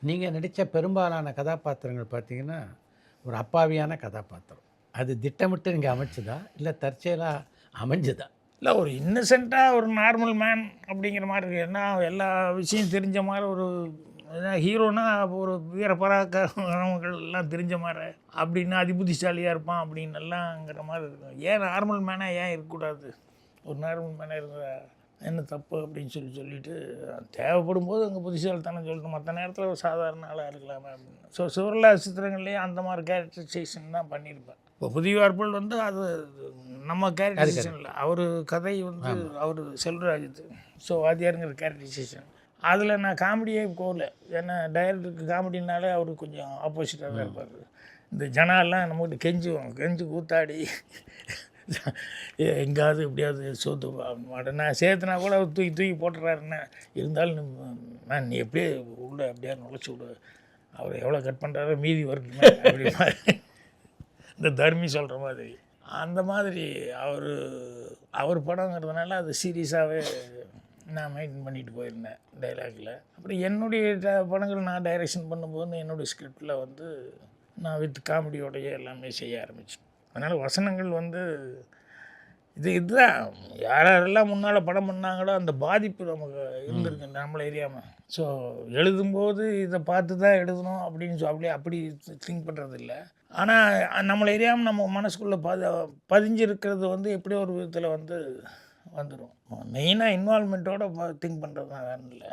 நீங்கள் நடித்த பெரும்பாலான கதாபாத்திரங்கள் பார்த்தீங்கன்னா, ஒரு அப்பாவியான கதாபாத்திரம். அது திட்டமிட்டு நீங்கள் அமைச்சதா? இல்லை தற்செயலாக அமைஞ்சதா? இல்லை, ஒரு இன்னசென்ட்டாக ஒரு நார்மல் மேன் அப்படிங்கிற மாதிரி இருக்கு. ஏன்னா எல்லா விஷயம் தெரிஞ்ச மாதிரி ஒரு ஹீரோனா ஒரு வீரப்பராக்கிரமங்கள் எல்லாம் தெரிஞ்ச மாதிரி அப்படின்னா அதிபுத்திசாலியாக இருப்பான் அப்படின்னு எல்லாங்கிற மாதிரி இருக்கும். ஏன் நார்மல் மேனாக ஏன் இருக்கக்கூடாது? ஒரு நார்மல் மேனாக இருந்தால் என்ன தப்பு அப்படின்னு சொல்லிட்டு தேவைப்படும் போது அங்கே புத்திசாலித்தனம் சொல்லிட்டு மற்ற நேரத்தில் ஒரு சாதாரண ஆளாக இருக்கலாமே அப்படின்னு. ஸோ சிவர்லா சித்திரங்கள்லேயே அந்த மாதிரி கேரக்டரைசேஷன் தான் பண்ணியிருப்பேன். இப்போ புதிய வார்ப்புகள் வந்து அது நம்ம கேரக்டரைசேஷன் இல்லை, அவர் கதை வந்து அவர் செல்வராஜ். ஸோ வாத்தியாருங்கிற கேரக்டரைசேஷன் அதில் நான் காமெடியே போகல. ஏன்னா டைரக்டருக்கு காமெடினாலே அவர் கொஞ்சம் ஆப்போசிட்டாக தான் இருப்பார். இந்த ஜனாலாம் நம்மகிட்ட கெஞ்சி கூத்தாடி எங்காவது எப்படியாவது சோத்து மாட்டேன் நான் சேர்த்துனா கூட அவர் தூக்கி போட்டுறாருன்னு இருந்தாலும் நான் நீ எப்படியே உள்ள எப்படியா நுழைச்சி விடு, அவர் எவ்வளோ கட் பண்ணுறாரோ மீதி வருதுமே அப்படி மாதிரி இந்த தர்மி சொல்கிற மாதிரி அந்த மாதிரி அவர் படங்கிறதுனால அது சீரியஸாகவே நான் மெயின்டைன் பண்ணிட்டு போயிருந்தேன் டைலாகில். அப்புறம் என்னுடைய படங்கள் நான் டைரெக்ஷன் பண்ணும்போது என்னுடைய ஸ்கிரிப்டில் வந்து நான் வித் காமெடியோடைய எல்லாமே செய்ய ஆரம்பித்தேன். அதனால் வசனங்கள் வந்து இதுதான் யாரெல்லாம் முன்னால் படம் பண்ணாங்களோ அந்த பாதிப்பு நமக்கு இருந்திருக்கு நம்மளை எரியாமல். ஸோ எழுதும்போது இதை பார்த்து தான் எழுதணும் அப்படின்னு அப்படி திங்க் பண்ணுறது இல்லை. ஆனால் நம்மளை எரியாமல் நம்ம மனசுக்குள்ளே பதிஞ்சிருக்கிறது வந்து எப்படியோ ஒரு விதத்தில் வந்து வந்துடும். மெயினாக இன்வால்மெண்ட்டோடு திங்க் பண்ணுறது தான் வேணும் இல்லை.